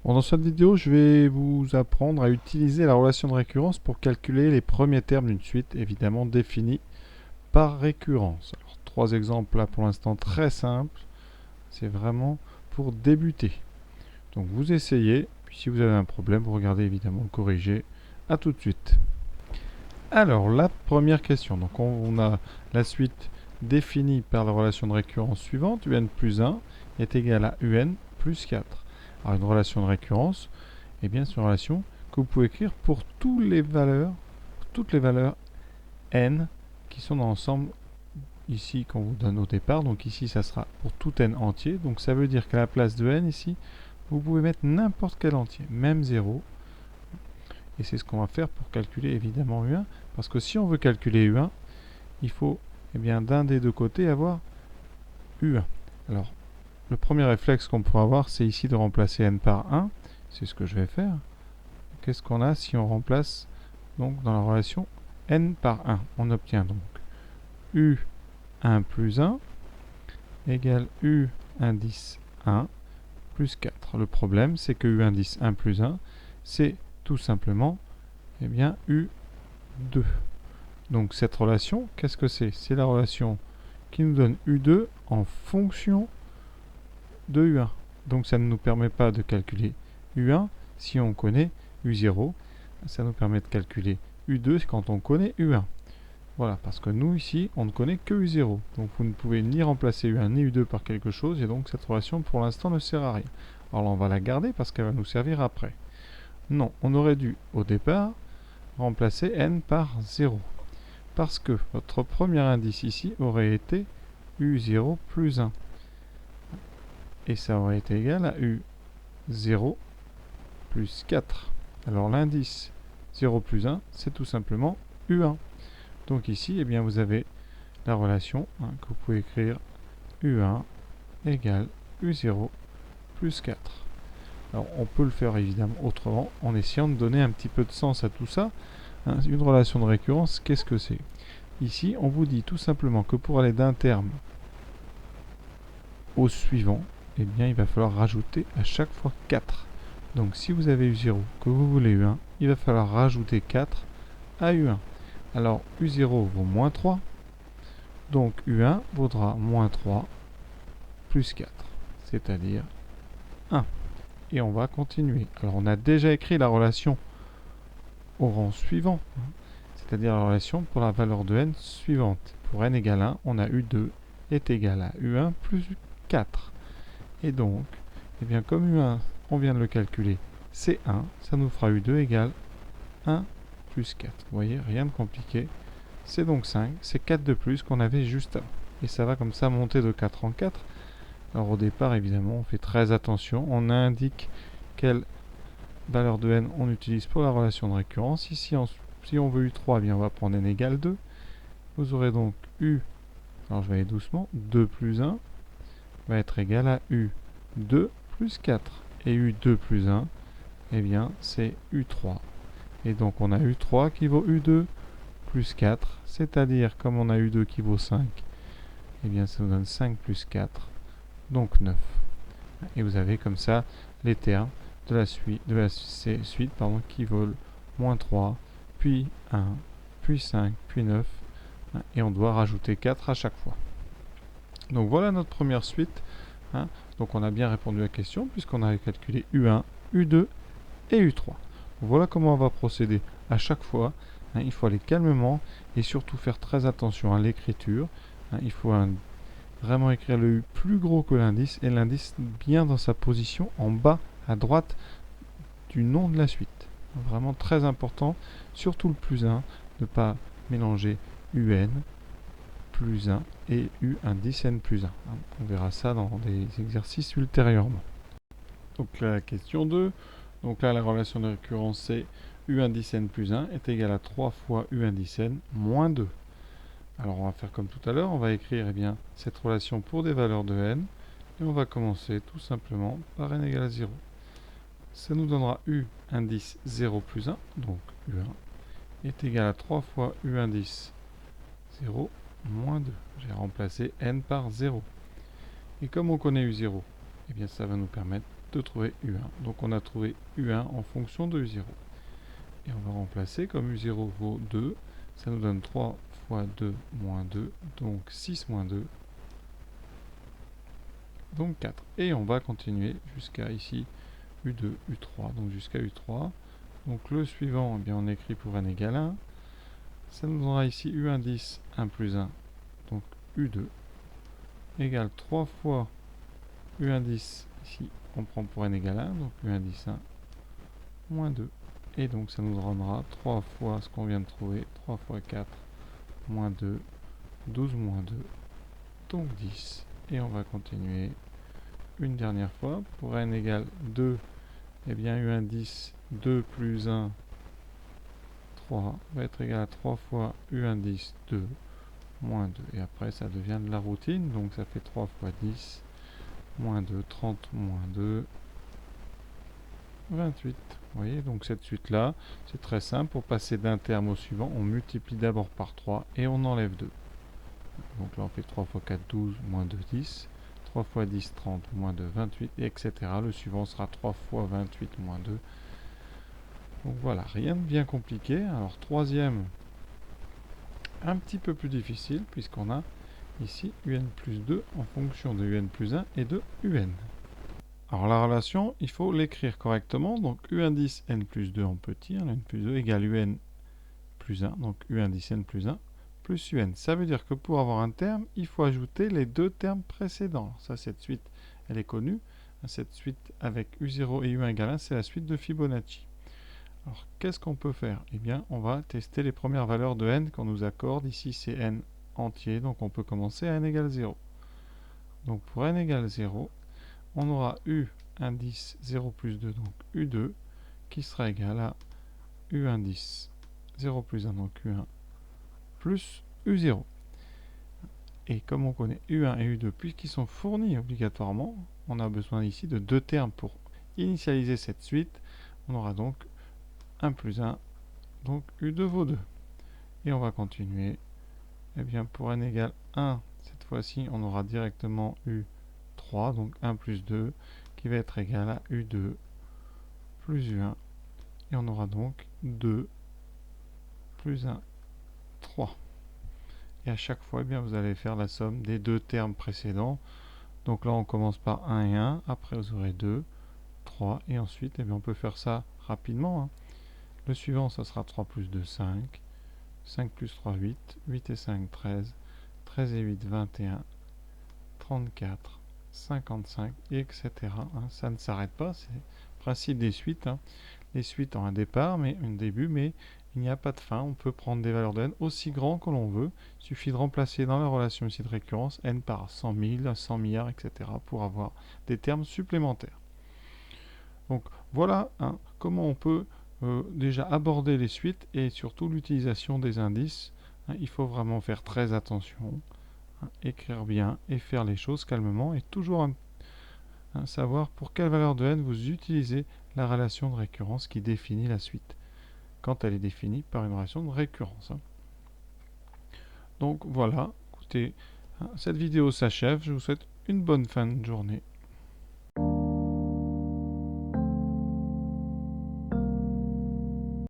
Bon, dans cette vidéo, je vais vous apprendre à utiliser la relation de récurrence pour calculer les premiers termes d'une suite, évidemment définie par récurrence. Alors, trois exemples là pour l'instant très simples. C'est vraiment pour débuter. Donc vous essayez, puis si vous avez un problème, vous regardez évidemment le corriger. A tout de suite. Alors, la première question. Donc on a la suite définie par la relation de récurrence suivante. Un plus 1 est égal à un plus 4. Alors une relation de récurrence, eh bien, c'est une relation que vous pouvez écrire pour toutes les valeurs n qui sont dans l'ensemble ici qu'on vous donne au départ. Donc ici, ça sera pour tout n entier. Donc ça veut dire qu'à la place de n ici, vous pouvez mettre n'importe quel entier, même 0. Et c'est ce qu'on va faire pour calculer évidemment U1. Parce que si on veut calculer U1, il faut bien d'un des deux côtés avoir U1. Alors, le premier réflexe qu'on pourra avoir, c'est ici de remplacer n par 1. C'est ce que je vais faire. Qu'est-ce qu'on a si on remplace donc dans la relation n par 1? On obtient donc U1 plus 1 égale U indice 1 plus 4. Le problème, c'est que U indice 1 plus 1, c'est tout simplement U2. Donc cette relation, qu'est-ce que c'est? C'est la relation qui nous donne U2 en fonction de U1. Donc ça ne nous permet pas de calculer U1 si on connaît U0. Ça nous permet de calculer U2 quand on connaît U1. Voilà, parce que nous ici, on ne connaît que U0. Donc vous ne pouvez ni remplacer U1 ni U2 par quelque chose, et donc cette relation pour l'instant ne sert à rien. Alors là, on va la garder parce qu'elle va nous servir après. Non, on aurait dû au départ remplacer n par 0. Parce que votre premier indice ici aurait été U0 plus 1. Et ça aurait été égal à U0 plus 4. Alors l'indice 0 plus 1, c'est tout simplement U1. Donc ici, eh bien, vous avez la relation que vous pouvez écrire U1 égale U0 plus 4. Alors on peut le faire évidemment autrement en essayant de donner un petit peu de sens à tout ça. Une relation de récurrence, qu'est-ce que c'est? Ici, on vous dit tout simplement que pour aller d'un terme au suivant, eh bien, il va falloir rajouter à chaque fois 4. Donc si vous avez U0, que vous voulez U1, il va falloir rajouter 4 à U1. Alors U0 vaut moins 3, donc U1 vaudra moins 3 plus 4, c'est-à-dire 1. Et on va continuer. Alors on a déjà écrit la relation au rang suivant, c'est-à-dire la relation pour la valeur de n suivante. Pour n égale 1, on a U2 est égal à U1 plus 4. Et donc, eh bien, comme U1, on vient de le calculer, c'est 1, ça nous fera U2 égale 1 plus 4. Vous voyez, rien de compliqué. C'est donc 5, c'est 4 de plus qu'on avait juste avant. Et ça va comme ça monter de 4 en 4. Alors au départ, évidemment, on fait très attention. On indique quelle valeur de n on utilise pour la relation de récurrence. Ici, si on veut U3, eh bien, on va prendre n égale 2. Vous aurez donc U, alors je vais aller doucement, 2 plus 1 va être égal à U2 plus 4. Et U2 plus 1, eh bien, c'est U3. Et donc on a U3 qui vaut U2 plus 4, c'est-à-dire comme on a U2 qui vaut 5, eh bien ça nous donne 5 plus 4, donc 9. Et vous avez comme ça les termes de la suite, qui volent moins 3, puis 1, puis 5, puis 9, et on doit rajouter 4 à chaque fois. Donc voilà notre première suite. Donc on a bien répondu à la question puisqu'on avait calculé U1, U2 et U3. Voilà comment on va procéder à chaque fois. Il faut aller calmement et surtout faire très attention à l'écriture. Il faut vraiment écrire le U plus gros que l'indice et l'indice bien dans sa position en bas à droite du nom de la suite. Vraiment très important, surtout le plus 1, ne pas mélanger UN plus 1 et U indice n plus 1. On verra ça dans des exercices ultérieurement. Donc la question 2. Donc là, la relation de récurrence, c'est U indice n plus 1 est égal à 3 fois U indice n moins 2. Alors on va faire comme tout à l'heure, on va écrire cette relation pour des valeurs de n, et on va commencer tout simplement par n égale à 0. Ça nous donnera U indice 0 plus 1, donc U1, est égal à 3 fois U indice 0 moins 2. J'ai remplacé n par 0. Et comme on connaît U0, eh bien ça va nous permettre de trouver U1. Donc on a trouvé U1 en fonction de U0. Et on va remplacer, comme U0 vaut 2, ça nous donne 3 fois 2 moins 2, donc 6 moins 2, donc 4. Et on va continuer jusqu'à ici U2, U3, donc jusqu'à U3. Donc le suivant, eh bien, on écrit pour n égale 1. Ça nous donnera ici U1 10, 1 plus 1, donc U2, égale 3 fois U1 10, ici on prend pour n égale 1, donc U1 10, 1, moins 2. Et donc ça nous donnera 3 fois ce qu'on vient de trouver, 3 fois 4, moins 2, 12 moins 2, donc 10. Et on va continuer une dernière fois. Pour n égale 2, eh bien U1 10, 2 plus 1, 3, va être égal à 3 fois U1 10, 2, moins 2. Et après, ça devient de la routine, donc ça fait 3 fois 10, moins 2, 30, moins 2, 28. Vous voyez, donc cette suite-là, c'est très simple. Pour passer d'un terme au suivant, on multiplie d'abord par 3 et on enlève 2. Donc là, on fait 3 fois 4, 12, moins 2, 10. 3 fois 10, 30, moins 2, 28, et etc. Le suivant sera 3 fois 28, moins 2. Donc voilà, rien de bien compliqué. Alors, troisième, un petit peu plus difficile, puisqu'on a ici UN plus 2 en fonction de UN plus 1 et de UN. Alors la relation, il faut l'écrire correctement. Donc UN10 N plus 2 en petit, N plus 2 égale UN plus 1, donc UN10 N plus 1 plus UN. Ça veut dire que pour avoir un terme, il faut ajouter les deux termes précédents. Alors ça, cette suite, elle est connue. Cette suite avec U0 et U1 égale 1, c'est la suite de Fibonacci. Alors qu'est-ce qu'on peut faire? Eh bien, on va tester les premières valeurs de N qu'on nous accorde. Ici, c'est N entier, donc on peut commencer à N égale 0. Donc pour N égale 0, on aura U indice 0 plus 2, donc U2, qui sera égal à U indice 0 plus 1, donc U1, plus U0. Et comme on connaît U1 et U2, puisqu'ils sont fournis obligatoirement, on a besoin ici de deux termes pour initialiser cette suite. On aura donc 1 plus 1, donc U2 vaut 2. Et on va continuer. Eh bien, pour n égale 1, cette fois-ci, on aura directement U3, donc 1 plus 2, qui va être égal à U2 plus U1. Et on aura donc 2 plus 1, 3. Et à chaque fois, eh bien, vous allez faire la somme des deux termes précédents. Donc là, on commence par 1 et 1. Après, vous aurez 2, 3. Et ensuite, eh bien, on peut faire ça rapidement. Le suivant, ça sera 3 plus 2, 5. 5 plus 3, 8. 8 et 5, 13. 13 et 8, 21. 34. 55, etc. Ça ne s'arrête pas. C'est le principe des suites. Les suites ont un départ, mais un début, mais il n'y a pas de fin. On peut prendre des valeurs de n aussi grands que l'on veut. Il suffit de remplacer dans la relation ici de récurrence n par 100 000, 100 milliards, etc. pour avoir des termes supplémentaires. Donc voilà comment on peut déjà aborder les suites et surtout l'utilisation des indices. Il faut vraiment faire très attention, écrire bien et faire les choses calmement et toujours savoir pour quelle valeur de n vous utilisez la relation de récurrence qui définit la suite, quand elle est définie par une relation de récurrence. Donc voilà, écoutez, cette vidéo s'achève, je vous souhaite une bonne fin de journée.